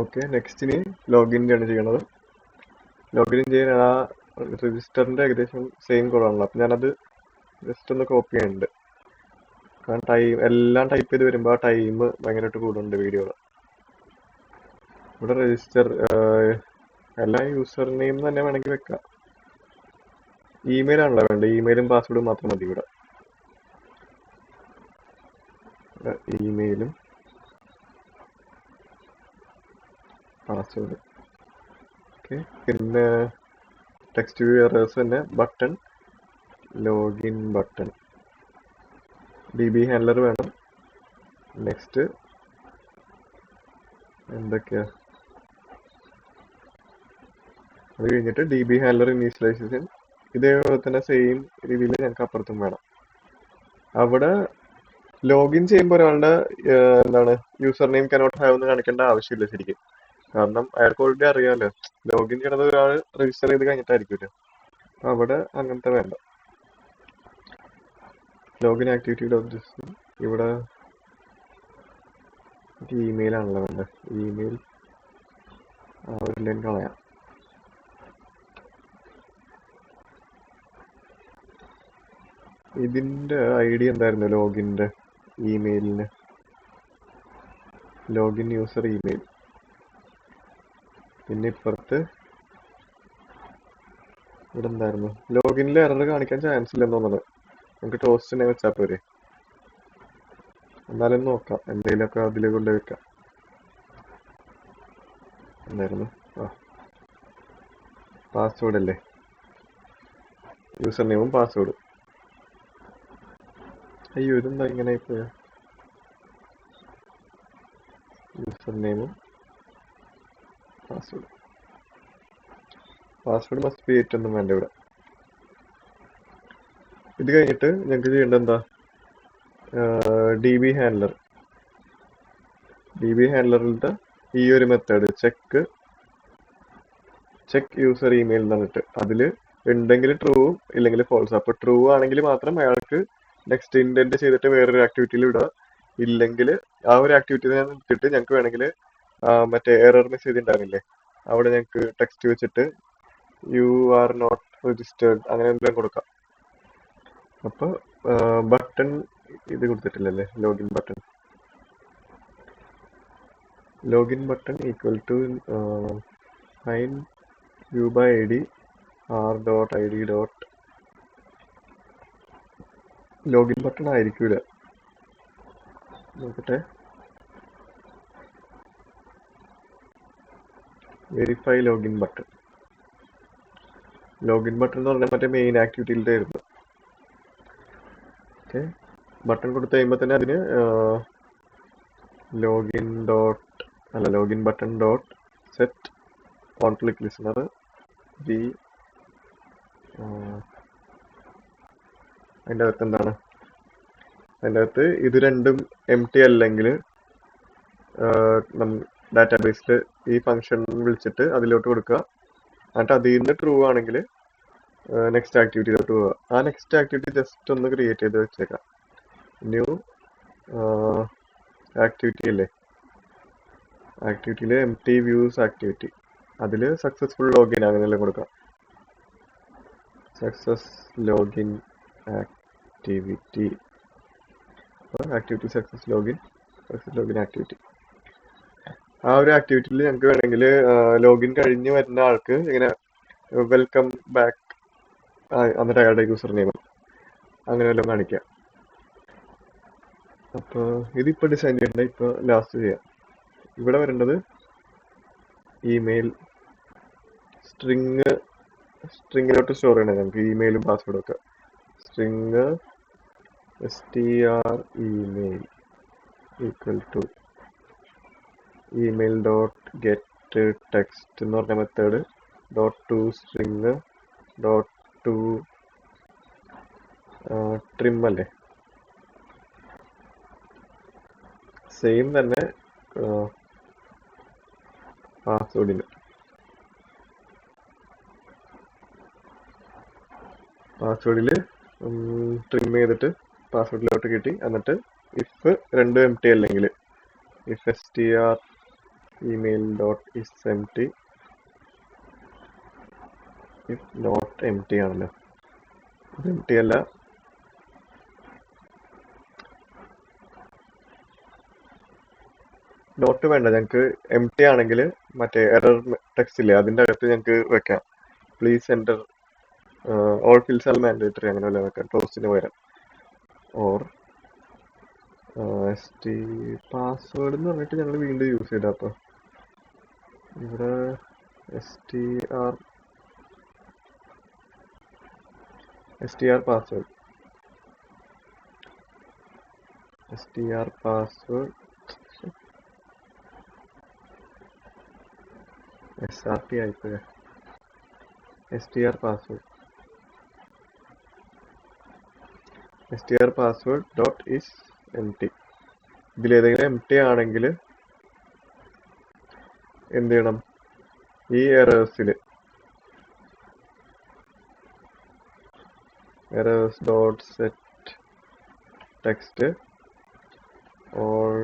Okay, next ഇനി login ആണ് ചെയ്യണത്. ലോഗിൻ ചെയ്യാൻ ആ രജിസ്റ്ററിന്റെ ഏകദേശം സെയിം കോഡാണല്ലോ. അപ്പം ഞാനത് ജസ്റ്റ് ഒന്ന് കോപ്പി ചെയ്യുന്നുണ്ട്. കാരണം എല്ലാം ടൈപ്പ് ചെയ്ത് വരുമ്പോൾ ആ ടൈം ഭയങ്കരമായിട്ട് കൂടുന്നുണ്ട് വീഡിയോകൾ. ഇവിടെ രജിസ്റ്റർ എല്ലാ യൂസർ നെയിം തന്നെ വേണമെങ്കിൽ വെക്കാം. ഇമെയിൽ ആണല്ലോ വേണ്ടത്, ഇമെയിലും പാസ്വേഡും മാത്രം മതി. ഇവിടെ ഇമെയിലും പാസ്വേഡ്. ഓക്കെ, പിന്നെ ടെക്സ്റ്റ് വ്യൂ എറേഴ്സ് തന്നെ button, login button, DB handler വേണം. നെക്സ്റ്റ് എന്തൊക്കെയാ, അത് കഴിഞ്ഞിട്ട് DB ഹാൻഡലർ ഇനീഷ്യലൈസേഷൻ ഇതേപോലെ തന്നെ സെയിം രീതിയിൽ ഞങ്ങൾക്ക് അപ്പുറത്തും വേണം. അവിടെ ലോഗിൻ ചെയ്യുമ്പോൾ ഒരാളുടെ എന്താണ് യൂസർ നെയിം കനോട്ട് ഹാവ് എന്ന് കാണിക്കേണ്ട ആവശ്യമില്ല ശരിക്കും. കാരണം അയാൾക്ക് ഓൾറെഡി അറിയാമല്ലോ, ലോഗിൻ ചെയ്യണത് ഒരാൾ രജിസ്റ്റർ ചെയ്ത് കഴിഞ്ഞിട്ടായിരിക്കുമല്ലോ. അപ്പൊ അവിടെ അങ്ങനത്തെ വേണ്ട. ലോഗിൻ ആക്ടിവിറ്റി ഇവിടെ ഇമെയിൽ ആണല്ലോ വേണ്ടത്. ഇമെയിൽ ഒരു ലൈൻ കളയാം. ഇതിന്റെ ID എന്തായിരുന്നു ലോഗിന്റെ ഇമെയിലിന്? Login user email. പിന്നെ ഇപ്പുറത്ത് ഇവിടെ എന്തായിരുന്നു? ലോഗിനിൽ എറർ കാണിക്കാൻ ചാൻസ് ഇല്ലെന്ന് തോന്നുന്നത്. നമുക്ക് ടോസ്റ്റിനെ വെച്ചാൽ പോരെ. എന്നാലും നോക്കാം, എന്തെങ്കിലുമൊക്കെ അതിൽ കൊണ്ട് വെക്കാം. എന്തായിരുന്നു? പാസ്വേഡ് അല്ലേ, യൂസർ നെയിമും പാസ്വേഡും. അയ്യോ, ഇതെന്താ ഇങ്ങനെ പോയ? യൂസർ നെയിമും പാസ്വേഡ്. പാസ്വേഡ് മസ്റ്റ് ബി 8 ഒന്നും വേണ്ട ഇവിടെ. ഇത് കഴിഞ്ഞിട്ട് ഞങ്ങൾക്ക് ചെയ്യേണ്ടത് എന്താ? DB handler. DB ഹാൻഡലറിലത്തെ ഈ ഒരു മെത്തേഡ് ചെക്ക് യൂസർ ഇമെയിൽ എന്ന് പറഞ്ഞിട്ട് അതിൽ ഉണ്ടെങ്കിൽ ട്രൂവും ഇല്ലെങ്കിൽ ഫോൾസ്. അപ്പൊ ട്രൂ ആണെങ്കിൽ മാത്രം അയാൾക്ക് നെക്സ്റ്റ് ഇന്റന്റ് ചെയ്തിട്ട് വേറൊരു ആക്ടിവിറ്റിയിൽ ഇടുക. ഇല്ലെങ്കിൽ ആ ഒരു ആക്ടിവിറ്റി നിർത്തിയിട്ട് ഞങ്ങൾക്ക് വേണമെങ്കിൽ മറ്റേ എറർ മെസ്സേജ് ഉണ്ടാവില്ലേ, അവിടെ ഞങ്ങൾക്ക് ടെക്സ്റ്റ് വെച്ചിട്ട് യു ആർ നോട്ട് രജിസ്റ്റേർഡ് അങ്ങനെ എന്തെങ്കിലും കൊടുക്കാം. അപ്പൊ ബട്ടൺ ഇത് കൊടുത്തിട്ടില്ലല്ലേ, login button. Login button equal to find view by ID r.id. Login button ആയിരിക്കൂല, നോക്കട്ടെ. Verify login button. Login button എന്ന് പറഞ്ഞാൽ മറ്റേ മെയിൻ ആക്ടിവിറ്റിയിലത്തെ ആയിരുന്നു. ഓക്കെ, ബട്ടൺ കൊടുത്തു കഴിയുമ്പോൾ തന്നെ അതിന് login button dot set on click listener B. അതിൻ്റെ അകത്ത് എന്താണ്? അതിൻ്റെ അകത്ത് ഇത് രണ്ടും empty അല്ലെങ്കിൽ ഡാറ്റാബേസിൽ ഈ ഫംഗ്ഷൻ വിളിച്ചിട്ട് അതിലോട്ട് കൊടുക്കുക. എന്നിട്ട് അതിൽ നിന്ന് ട്രൂ ആണെങ്കിൽ നെക്സ്റ്റ് ആക്ടിവിറ്റിയിലോട്ട് പോവുക. ആ നെക്സ്റ്റ് ആക്ടിവിറ്റി ജസ്റ്റ് ഒന്ന് ക്രിയേറ്റ് ചെയ്ത് വെച്ചേക്കാം. ന്യൂ ആക്ടിവിറ്റി അല്ലേ, ആക്ടിവിറ്റിയിൽ empty വ്യൂസ് ആക്ടിവിറ്റി, അതിൽ സക്സസ്ഫുൾ ലോഗിൻ അങ്ങനെയെല്ലാം കൊടുക്കാം. Success login activity, activity success login activity. ആ ഒരു ആക്ടിവിറ്റിയിൽ ഞങ്ങൾക്ക് വേണമെങ്കിൽ ലോഗിൻ കഴിഞ്ഞ് വരുന്ന ആൾക്ക് ഇങ്ങനെ വെൽക്കം ബാക്ക് എന്നിട്ട് അയാളുടെ യൂസർ നെയിം അങ്ങനെ വല്ലതും കാണിക്കാം. അപ്പോൾ ഇതിപ്പോൾ ഡിസൈൻ ചെയ്യേണ്ട, ഇപ്പോൾ ലാസ്റ്റ് ചെയ്യാം. ഇവിടെ വരേണ്ടത് ഇമെയിൽ സ്ട്രിങ്ങിലോട്ട് സ്റ്റോർ ചെയ്യണേ നമുക്ക് ഇമെയിലും പാസ്വേഡും ഒക്കെ. String str email equal to email dot get text എന്ന് പറഞ്ഞ method dot to string dot to trim അല്ലേ, സെയിം തന്നെ പാസ്വേഡിൽ ട്രിം ചെയ്തിട്ട് പാസ്വേഡിലോട്ട് കിട്ടി. എന്നിട്ട് ഇഫ് രണ്ടും empty അല്ലെങ്കിൽ if str email dot is empty if not empty ആണല്ലോ, ഇത് എം ടി അല്ല. നോട്ട് വേണ്ട, ഞങ്ങൾക്ക് എം ടി ആണെങ്കിൽ മറ്റേ എറർ ടെക്സ്റ്റ് ഇല്ലേ അതിൻ്റെ അകത്ത് ഞങ്ങൾക്ക് വെക്കാം. Please enter all fields are mandatory അങ്ങനെ വല്ല വെക്കാം ടോസ്റ്റിന് പകരം. ഓർ എസ് ടി പാസ്വേഡ് എന്ന് പറഞ്ഞിട്ട് ഞങ്ങൾ വീണ്ടും യൂസ് ചെയ്താൽ അപ്പോൾ ഇവിടെ S T R password SRP ആയിപ്പോയ str password dot is empty. ഇതിലേതെങ്കിലും എം ടി ആണെങ്കിൽ എന്ത് ചെയ്യണം, ഈ എറേഴ്സിൽ errors dot set text all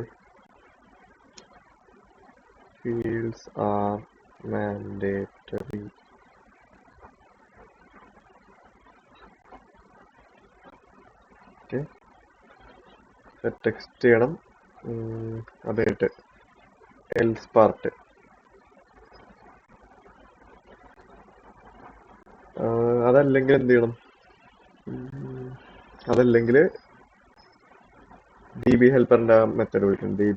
fields are mandatory. Set text ചെയ്യണം. അതായിട്ട് എൽസ് പാർട്ട് അതല്ലെങ്കിൽ എന്ത് ചെയ്യണം, അതല്ലെങ്കിൽ ഡി ബി ഹെൽപ്പറിന്റെ മെത്തേഡ് വിളിക്കണം. D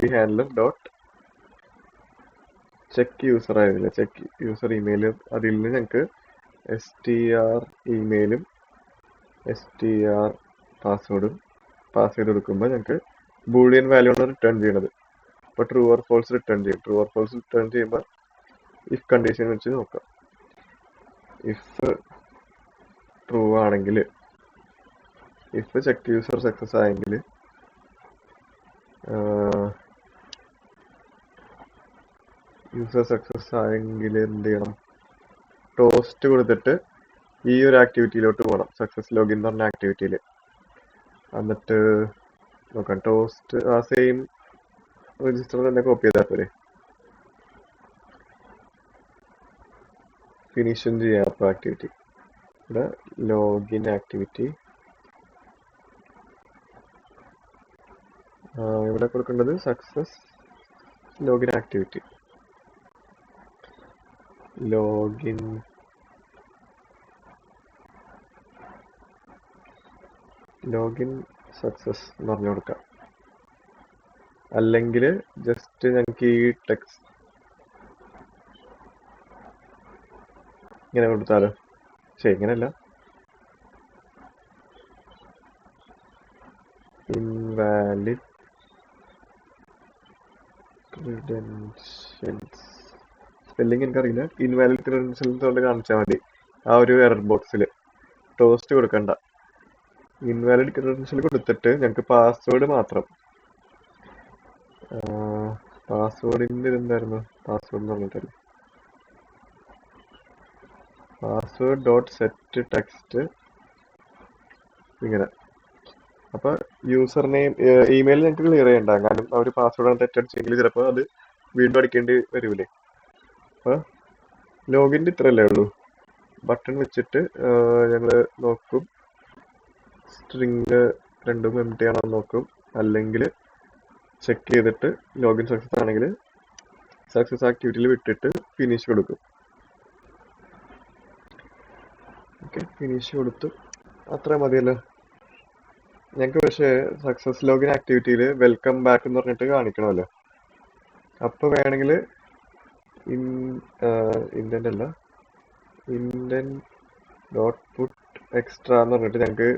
B handler dot check user ആയിരുന്നില്ല, ചെക്ക് യൂസർ ഇമെയിൽ. അതിൽ നിന്ന് ഞങ്ങൾക്ക് STR ഇമെയിലും STR പാസ്വേഡും പാസ് ചെയ്ത് കൊടുക്കുമ്പോൾ ഞങ്ങൾക്ക് ബൂളിയൻ വാല്യൂ ആണ് റിട്ടേൺ ചെയ്യണത്. അപ്പോൾ ട്രൂ ഓർ ഫോൾസ് റിട്ടേൺ ചെയ്യും. ട്രൂ ഓർ ഫോൾസ് റിട്ടേൺ ചെയ്യുമ്പോൾ ഇഫ് കണ്ടീഷൻ വെച്ച് നോക്കാം. ഇഫ് ട്രൂ ആണെങ്കിൽ, ഇഫ് ചെക്ക് യൂസർ സക്സസ് ആയെങ്കിൽ എന്ത് ചെയ്യണം, ടോസ്റ്റ് കൊടുത്തിട്ട് ഈ ഒരു ആക്ടിവിറ്റിയിലോട്ട് പോകണം, സക്സസ് ലോഗിൻ എന്ന് പറഞ്ഞ ആക്ടിവിറ്റിയിൽ. എന്നിട്ട് നോക്കാം, ടോസ്റ്റ് ആ സെയിം രജിസ്റ്റർ തന്നെ കോപ്പി ചെയ്താൽ പോരെ, ഫിനിഷും ചെയ്യാം. അപ്പോൾ ആക്ടിവിറ്റി ഇവിടെ ലോഗിൻ ആക്ടിവിറ്റി ഇവിടെ കൊടുക്കേണ്ടത് success login activity. Login success എന്ന് പറഞ്ഞു കൊടുക്കാം. അല്ലെങ്കിൽ ജസ്റ്റ് ഞങ്ങൾക്ക് ഈ ടെക്സ്റ്റ് ഇങ്ങനെ കൊടുത്താലോ? ഇങ്ങനെയല്ല, ഇൻവാലിഡ് ക്രെഡൻഷ്യൽസ്, സ്പെല്ലിംഗ് എനിക്കറിയില്ല. ഇൻവാലിഡ് ക്രെഡൻഷ്യൽസ് കൊണ്ട് കാണിച്ചാൽ മതി. ആ ഒരു എറർ ബോക്സിൽ ടോസ്റ്റ് കൊടുക്കണ്ട, ഇൻവാലിഡ് ക്രെഡൻഷ്യൽ കൊടുത്തിട്ട് ഞങ്ങൾക്ക് പാസ്വേഡ് മാത്രം, പാസ്വേഡിൻ്റെ ഇതെന്തായിരുന്നു, പാസ്വേഡ് എന്ന് പറഞ്ഞിട്ടല്ലേ, പാസ്വേഡ് ഡോട്ട് സെറ്റ് ടെക്സ്റ്റ് ഇങ്ങനെ. അപ്പൊ യൂസർ നെയിം ഇമെയിൽ ഞങ്ങൾക്ക് ക്ലിയർ ചെയ്യണ്ട, കാരണം അവർ പാസ്വേഡ് തെറ്റടിച്ചെങ്കിൽ ചിലപ്പോൾ അത് വീണ്ടും അടിക്കേണ്ടി വരൂലേ. അപ്പൊ ലോഗിൻ്റെ ഇത്രയല്ലേ ഉള്ളൂ. ബട്ടൺ വെച്ചിട്ട് ഞങ്ങൾ നോക്കും, സ്ട്രിങ് രണ്ടും എം ടി ആണോ നോക്കും. അല്ലെങ്കിൽ ചെക്ക് ചെയ്തിട്ട് ലോഗിൻ സക്സസ് ആണെങ്കിൽ സക്സസ് ആക്ടിവിറ്റിയിൽ വിട്ടിട്ട് ഫിനിഷ് കൊടുക്കും. ഓക്കെ, ഫിനിഷ് കൊടുത്തു, അത്ര മതിയല്ലോ ഞങ്ങൾക്ക്. പക്ഷേ സക്സസ് ലോഗിൻ ആക്ടിവിറ്റിയിൽ വെൽക്കം ബാക്ക് എന്ന് പറഞ്ഞിട്ട് കാണിക്കണമല്ലോ. അപ്പോൾ വേണമെങ്കിൽ ഇൻഡന്റ് അല്ല, ഇൻഡന്റ് ഡോട്ട് പുട്ട് എക്സ്ട്രാ എന്ന് പറഞ്ഞിട്ട് ഞങ്ങൾക്ക്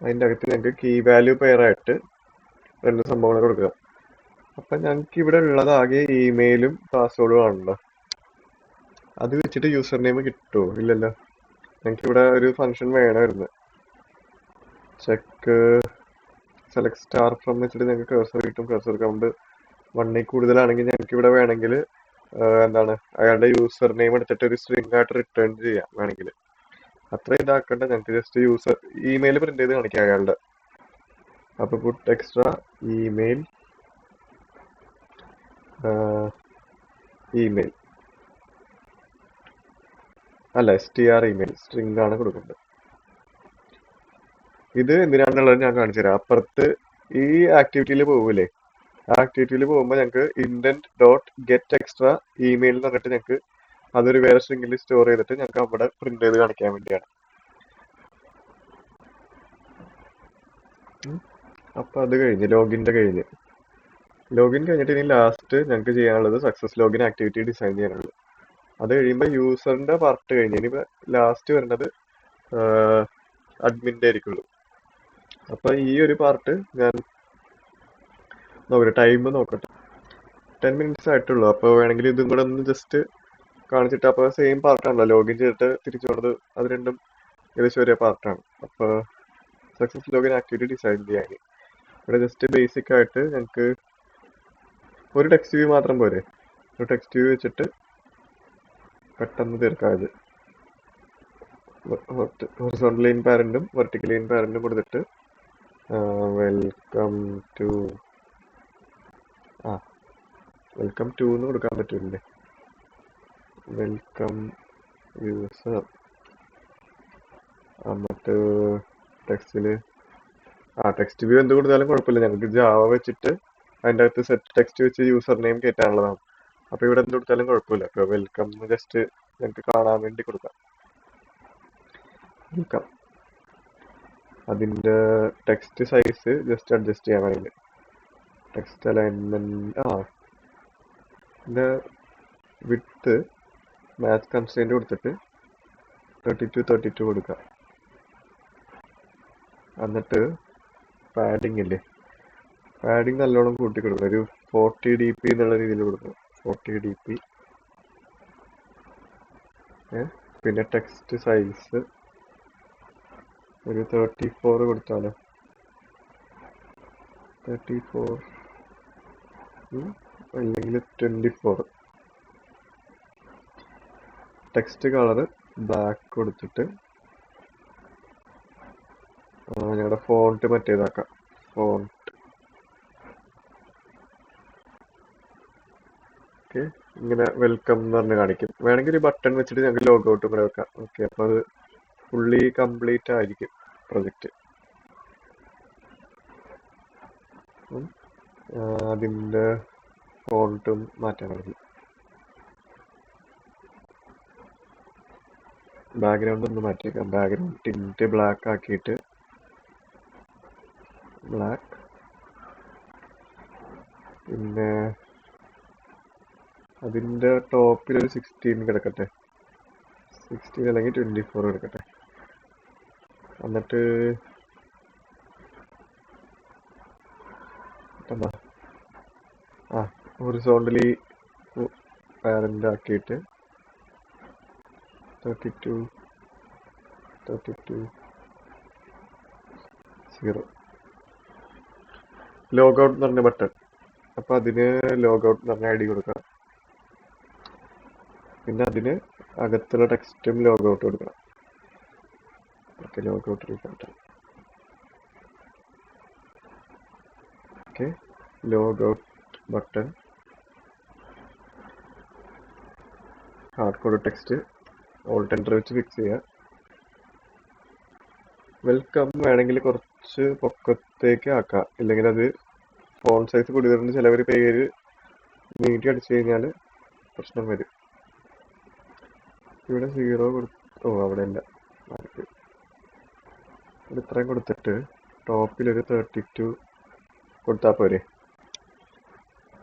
അതിൻ്റെ അകത്ത് ഞങ്ങൾക്ക് കീ വാല്യൂ പെയറായിട്ട് രണ്ട് സംഭവങ്ങൾ കൊടുക്കുക. അപ്പം ഞങ്ങൾക്ക് ഇവിടെ ഉള്ളത് ആകെ ഇമെയിലും പാസ്വേഡും ആണല്ലോ. അത് വെച്ചിട്ട് യൂസർ നെയിം കിട്ടുമോ? ഇല്ലല്ലോ. ഞങ്ങൾക്ക് ഇവിടെ ഒരു ഫംഗ്ഷൻ വേണമായിരുന്നു, ചെക്ക് സെലക്ട് സ്റ്റാർ ഫ്രം വെച്ചിട്ട് ഞങ്ങൾക്ക് കഴ്സർ കിട്ടും. കഴ്സർ കൗണ്ട് 1 കൂടുതലാണെങ്കിൽ ഞങ്ങൾക്ക് ഇവിടെ വേണമെങ്കിൽ എന്താണ് അയാളുടെ യൂസർ നെയിം എടുത്തിട്ട് ഒരു സ്ട്രിംഗ് ആയിട്ട് റിട്ടേൺ ചെയ്യാം വേണമെങ്കിൽ. അത്ര ഇതാക്കണ്ട, ഞങ്ങൾക്ക് ജസ്റ്റ് യൂസർ ഇമെയിൽ പ്രിന്റ് ചെയ്ത് കാണിക്കാം അയാളുടെ. അപ്പൊ പുട്ട് എക്സ്ട്രാ ഇമെയിൽ ഇമെയിൽ അല്ല str ഇമെയിൽ സ്ട്രിംഗ് ആണ് കൊടുക്കേണ്ടത്. ഇത് എന്തിനാണെന്നുള്ളത് ഞാൻ കാണിച്ചു തരാം. അപ്പുറത്ത് ഈ ആക്ടിവിറ്റിയിൽ പോകൂലേ, ആ ആക്ടിവിറ്റിയിൽ പോകുമ്പോൾ ഞങ്ങൾക്ക് indent dot get extra email എന്ന് പറഞ്ഞിട്ട് ഞങ്ങൾക്ക് അതൊരു വേറെ സ്ട്രിംഗിൽ സ്റ്റോർ ചെയ്തിട്ട് ഞങ്ങൾക്ക് അവിടെ പ്രിന്റ് ചെയ്ത് കാണിക്കാൻ വേണ്ടിയാണ്. അപ്പൊ അത് കഴിഞ്ഞ് ലോഗിൻ കഴിഞ്ഞിട്ട് ഇനി ലാസ്റ്റ് ഞങ്ങൾക്ക് ചെയ്യാനുള്ളത് സക്സസ് ലോഗിൻ ആക്ടിവിറ്റി ഡിസൈൻ ചെയ്യാനുള്ളത്. അത് കഴിയുമ്പോൾ യൂസറിന്റെ പാർട്ട് കഴിഞ്ഞ് ഇനി ലാസ്റ്റ് വരുന്നത് അഡ്മിൻ്റെ ആയിരിക്കുള്ളൂ. അപ്പൊ ഈ ഒരു പാർട്ട് ഞാൻ നോക്കട്ടെ, ടൈം നോക്കട്ടെ. 10 minutes ആയിട്ടുള്ളൂ. അപ്പോൾ വേണമെങ്കിൽ ഇതും കൂടെ ഒന്ന് ജസ്റ്റ് കാണിച്ചിട്ട്, അപ്പോൾ സെയിം പാർട്ടാണല്ലോ ലോഗിൻ ചെയ്തിട്ട് തിരിച്ചു വന്നത്, അത് രണ്ടും ഏകദേശം ഒരേ പാർട്ടാണ്. അപ്പോൾ സക്സസ് ലോഗിൻ ആക്ടിവിറ്റി ഡിസൈൻ ചെയ്യാൻ ഇവിടെ ജസ്റ്റ് ബേസിക് ആയിട്ട് ഞങ്ങൾക്ക് ഒരു ടെക്സ്റ്റ് വ്യൂ മാത്രം പോരെ. ഒരു ടെക്സ്റ്റ് വ്യൂ വെച്ചിട്ട് പെട്ടെന്ന് തീർക്കാം. ഇത് ഹൊറിസോണ്ടൽ ലൈൻ പാരന്റും വെർട്ടിക്കൽ ലൈൻ പാരന്റും കൊടുത്തിട്ട് വെൽക്കം ടു വെൽക്കം ടു എന്ന് കൊടുക്കാൻ പറ്റില്ലേ, വെൽക്കം യൂസർ. എന്നിട്ട് ടെക്സ്റ്റില് ടെക്സ്റ്റ് വ്യൂ എന്ത് കൊടുത്താലും കുഴപ്പമില്ല, ഞങ്ങൾക്ക് ജാവ വെച്ചിട്ട് അതിൻ്റെ അകത്ത് സെറ്റ് ടെക്സ്റ്റ് വെച്ച് യൂസർ നെയിം കയറ്റാനുള്ളതാണ്. അപ്പോൾ ഇവിടെ എന്ത് കൊടുത്താലും കുഴപ്പമില്ല. അപ്പോൾ വെൽക്കം ജസ്റ്റ് ഞങ്ങൾക്ക് കാണാൻ വേണ്ടി കൊടുക്കാം. വെൽക്കം. അതിൻ്റെ ടെക്സ്റ്റ് സൈസ് ജസ്റ്റ് അഡ്ജസ്റ്റ് ചെയ്യാൻ വേണ്ടി ടെക്സ്റ്റ് അലൈൻമെന്റ് ഇതിൻ്റെ വിഡ്ത്ത് മാച്ച് കൺസ്ട്രെയിന്റ് കൊടുത്തിട്ട് 32 കൊടുക്കാം. എന്നിട്ട് പാഡിങ് ഇല്ലേ, പാഡിങ് നല്ലോണം കൂട്ടി കൊടുക്കണം. ഒരു 40 dp എന്നുള്ള രീതിയിൽ കൊടുക്കണം. 40 dp. പിന്നെ ടെക്സ്റ്റ് സൈസ് ഒരു 34 കൊടുത്താലോ, 34 അല്ലെങ്കിൽ 24. ടെക്സ്റ്റ് കളർ ബ്ലാക്ക് കൊടുത്തിട്ട് ഞങ്ങളുടെ ഫോണ്ട് മറ്റേതാക്കാം. Font okay. ഇങ്ങനെ വെൽക്കം എന്ന് പറഞ്ഞ് കാണിക്കും. വേണമെങ്കിൽ ഒരു ബട്ടൺ വെച്ചിട്ട് ഞങ്ങൾക്ക് ലോഗ് ഔട്ടും കൂടെ വെക്കാം. ഓക്കെ, അപ്പോൾ അത് ഫുള്ളി കംപ്ലീറ്റ് ആയിരിക്കും പ്രൊജക്റ്റ്. അതിൻ്റെ ഫോണ്ടും മാറ്റാൻ മതി. ബാക്ക്ഗ്രൗണ്ട് ഒന്ന് മാറ്റിയേക്കാം. ബാക്ക്ഗ്രൗണ്ട് ടിൻറ്റ് ബ്ലാക്ക് ആക്കിയിട്ട് ബ്ലാക്ക്. പിന്നെ അതിൻ്റെ ടോപ്പിൽ ഒരു 16 കിടക്കട്ടെ, 16 അല്ലെങ്കിൽ 24 എടുക്കട്ടെ. എന്നിട്ട് എന്താ ഹൊറിസോണ്ടലി പാരന്റ് ആക്കിയിട്ട് 32 0 ലോഗ് ഔട്ട് എന്ന് പറഞ്ഞ ബട്ടൺ. അപ്പൊ അതിന് ലോഗ് ഔട്ട് എന്ന് പറഞ്ഞ ഐഡി കൊടുക്കാം. പിന്നെ അതിന് അകത്തുള്ള ടെക്സ്റ്റും ലോഗ് ഔട്ട് കൊടുക്കണം. ഓക്കെ, ലോഗ് ഔട്ട് എടുക്കട്ടെ. Okay, log out button hard code text Alt enter വെച്ച് ഫിക്സ് ചെയ്യുക. വെൽക്കം വേണമെങ്കിൽ കുറച്ച് പൊക്കത്തേക്ക് ആക്കാം, ഇല്ലെങ്കിൽ അത് ഫോൺ സൈസ് കൂടുതലുണ്ട്. ചിലവർ പേര് നീട്ടി അടിച്ചു കഴിഞ്ഞാൽ പ്രശ്നം വരും. ഇവിടെ 0 അവിടെ ഇല്ല, ഇത്രയും കൊടുത്തിട്ട് ടോപ്പിലൊരു 32 കൊടുത്താൽ പോരെ,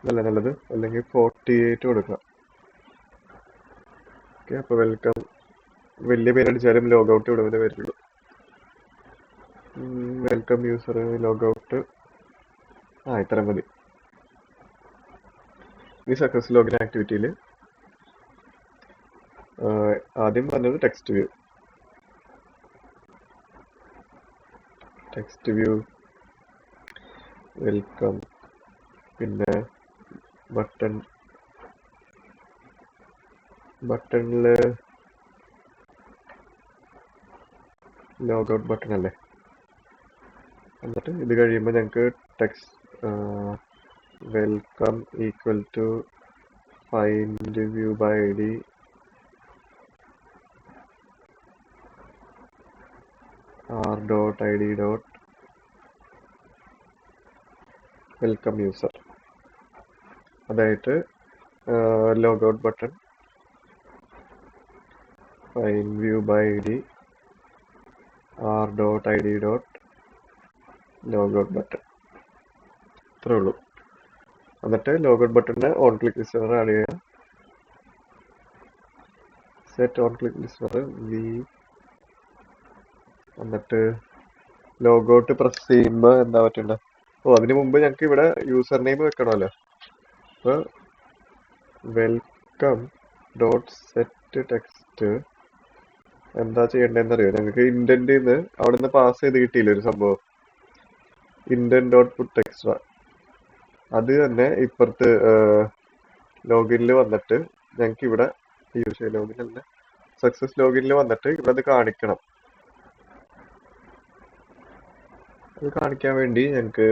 നല്ല നല്ലത്. അല്ലെങ്കിൽ 48 കൊടുക്കാം. ഓക്കെ, അപ്പോൾ വെൽക്കം വലിയ പേരടിച്ചാലും ലോഗ് ഔട്ട് ഇവിടെ വരുള്ളൂ. വെൽക്കം യൂസർ ലോഗ് ഔട്ട് ഇത്ര മതി. ഈ സക്സസ് ലോഗിൻ ആക്ടിവിറ്റിയിൽ ആദ്യം പറഞ്ഞത് ടെക്സ്റ്റ് വ്യൂ വെൽക്കം, പിന്നെ ബട്ടണിൽ ലോഗ് ഔട്ട് ബട്ടൺ അല്ലേ. എന്നിട്ട് ഇത് കഴിയുമ്പോൾ ഞങ്ങൾക്ക് welcome equal to find view by id r.id dot welcome user. അതായിട്ട് logout button find view by id r.id dot logout button. ഇത്രേ ഉള്ളൂ. എന്നിട്ട് ലോഗൗട്ട് ബട്ടണിന് ഓൺ ക്ലിക്ക് ലിസ്റ്റണർ ആഡ് ചെയ്യാം. Set on click listener V. എന്നിട്ട് logout press ചെയ്യുമ്പോൾ എന്താ പറ്റണ്ട? അതിന് മുമ്പ് ഞങ്ങൾക്ക് ഇവിടെ യൂസർ നെയിം വെക്കണമല്ലോ. അപ്പോൾ വെൽക്കം ഡോട്ട് സെറ്റ് ടെക്സ്റ്റ് എന്താ ചെയ്യേണ്ടതെന്നറിയോ? ഞങ്ങൾക്ക് ഇൻഡന്റിൽ നിന്ന് അവിടെ നിന്ന് പാസ് ചെയ്ത് കിട്ടിയില്ല ഒരു സംഭവം, ഇൻഡന്റ് ഡോട്ട് പുട്ട് എക്സ്ട്രാ. അത് തന്നെ ഇപ്പുറത്ത് ലോഗിനിൽ വന്നിട്ട് ഞങ്ങൾക്ക് ഇവിടെ ലോഗിൻ അല്ല, സക്സസ് ലോഗിനിൽ വന്നിട്ട് ഇവിടെ അത് കാണിക്കണം. അത് കാണിക്കാൻ വേണ്ടി ഞങ്ങൾക്ക്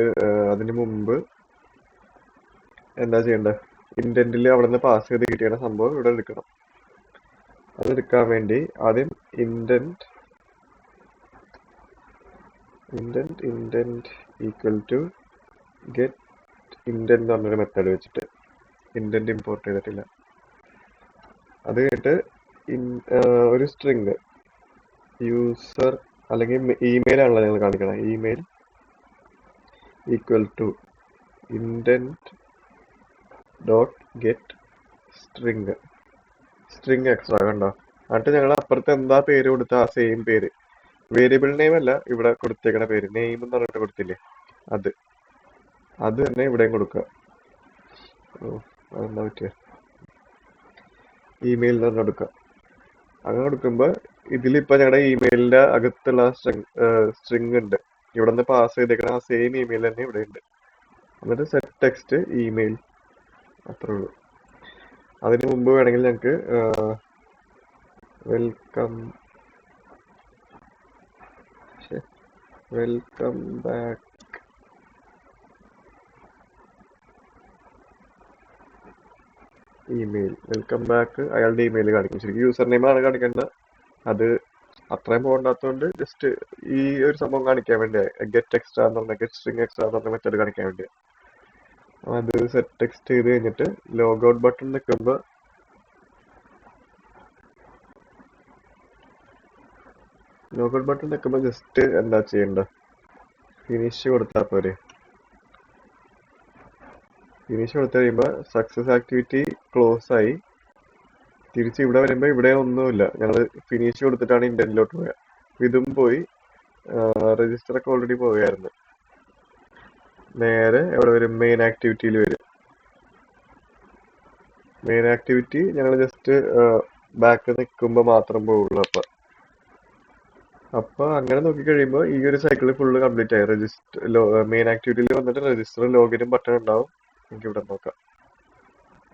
അതിന് മുമ്പ് എന്താ ചെയ്യേണ്ടത്? ഇൻഡന്റിൽ അവിടെ നിന്ന് പാസ് ചെയ്ത് കിട്ടിയ സംഭവം ഇവിടെ എടുക്കണം. അതെടുക്കാൻ വേണ്ടി ആദ്യം intent equal to get intent എന്ന് പറഞ്ഞൊരു മെത്തേഡ് വെച്ചിട്ട് ഇൻഡന്റ് ഇമ്പോർട്ട് ചെയ്തിട്ടില്ല. അത് കഴിഞ്ഞിട്ട് ഒരു സ്ട്രിങ് യൂസർ അല്ലെങ്കിൽ ഇമെയിൽ ആണല്ലോ ഞങ്ങൾ കാണിക്കണം. Email equal to intent dot get string extra കണ്ടോ? എന്നിട്ട് ഞങ്ങൾ അപ്പുറത്ത് എന്താ പേര് കൊടുത്ത ആ സെയിം പേര്, വേരിയബിൾ നെയിം അല്ല ഇവിടെ കൊടുത്തേക്കണ പേര്, നെയിം എന്ന് പറഞ്ഞിട്ട് കൊടുത്തില്ലേ, അത് തന്നെ ഇവിടെയും കൊടുക്കുക. അതെന്താ പറ്റിയ? ഇമെയിൽ എന്ന് പറഞ്ഞ് കൊടുക്കുക. അങ്ങനെ കൊടുക്കുമ്പോൾ ഇതിലിപ്പോൾ ഞങ്ങളുടെ ഇമെയിലിന്റെ അകത്തുള്ള സ്ട്രിങ് ഉണ്ട്, ഇവിടെ നിന്ന് പാസ് ചെയ്തേക്കണ ആ സെയിം ഇമെയിൽ തന്നെ ഇവിടെ ഉണ്ട്. എന്നിട്ട് സെറ്റ് ടെക്സ്റ്റ് ഇമെയിൽ, അത്രേ ഉള്ളൂ. അതിന് മുമ്പ് വേണമെങ്കിൽ ഞങ്ങൾക്ക് welcome back email, welcome back അയാളുടെ ഇമെയിൽ കാണിക്കും. ശരിക്കും യൂസർ നെയിമാണ് കാണിക്കേണ്ടത്. അത് അത്രയും പോകണ്ടാത്തതുകൊണ്ട് ജസ്റ്റ് ഈ ഒരു സംഭവം കാണിക്കാൻ വേണ്ടിയാണ്, ഗെറ്റ് എക്സ്ട്രാ എന്ന് പറഞ്ഞ ഗെറ്റ് സ്ട്രിങ് എക്സ്ട്രാ എന്ന് പറഞ്ഞ മെത്തേഡ് കാണിക്കാൻ വേണ്ടിയാണ്. അത് സെറ്റ് ടെക്സ്റ്റ് ചെയ്ത് കഴിഞ്ഞിട്ട് ലോഗൗട്ട് ബട്ടൺ നിൽക്കുമ്പോൾ ജസ്റ്റ് എന്താ ചെയ്യണ്ട, ഫിനിഷ് കൊടുത്താൽ പോരെ. ഫിനിഷ് കൊടുത്തു കഴിയുമ്പോൾ സക്സസ് ആക്ടിവിറ്റി ക്ലോസ് ആയി. തിരിച്ച് ഇവിടെ വരുമ്പോൾ ഇവിടെ ഒന്നുമില്ല, ഞങ്ങൾ ഫിനിഷ് കൊടുത്തിട്ടാണ് ഇൻഡന്റിലോട്ട് പോയത്. ഇതും പോയി, രജിസ്റ്റർ ഒക്കെ ഓൾറെഡി പോയായിരുന്നു. നേരെ എവിടെ വരും? മെയിൻ ആക്ടിവിറ്റിയിൽ വരും. മെയിൻ ആക്ടിവിറ്റി ഞങ്ങൾ ജസ്റ്റ് ബാക്ക് നിൽക്കുമ്പോൾ മാത്രം പോവുള്ളൂ. അപ്പൊ അങ്ങനെ നോക്കിക്കഴിയുമ്പോൾ ഈ ഒരു സൈക്കിൾ ഫുള്ള് കംപ്ലീറ്റ് ആയി. മെയിൻ ആക്ടിവിറ്റിയിൽ വന്നിട്ട് രജിസ്റ്റർ ലോഗിനും ബട്ടൺ ഉണ്ടാവും. എനിക്ക് ഇവിടെ നോക്കാം.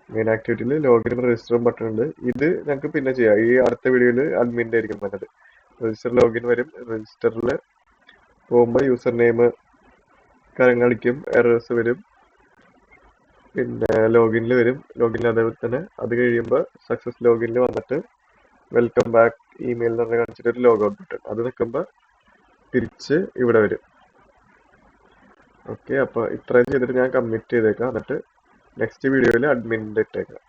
മെയിൻ ആക്ടിവിറ്റിയിൽ ലോഗിനും രജിസ്റ്ററും ബട്ടൺ ഉണ്ട്. ഇത് ഞങ്ങൾക്ക് പിന്നെ ചെയ്യാം. ഈ അടുത്ത വീഡിയോയിൽ അഡ്മിൻ്റെ ആയിരിക്കും വന്നത്. രജിസ്റ്റർ ലോഗിൻ വരും. രജിസ്റ്ററിൽ പോകുമ്പോൾ യൂസർ നെയിം കാര്യങ്ങളിക്കും, എറേഴ്സ് വരും. പിന്നെ ലോഗിനിൽ വരും. ലോഗിനിൽ അതേപോലെ തന്നെ അത് കഴിയുമ്പോൾ സക്സസ് ലോഗിനിൽ വന്നിട്ട് വെൽക്കം ബാക്ക് ഇമെയിൽ എന്ന് പറഞ്ഞ് കാണിച്ചിട്ട് ഒരു ലോഗൗട്ട് ബട്ടൺ, അത് നിൽക്കുമ്പോൾ തിരിച്ച് ഇവിടെ വരും. ഓക്കെ, അപ്പോൾ ഇത്രയും ചെയ്തിട്ട് ഞാൻ കമ്മിറ്റ് ചെയ്തേക്കാം. എന്നിട്ട് നെക്സ്റ്റ് വീഡിയോയിൽ അഡ്മിൻ്റെ ഇട്ടേക്കാം.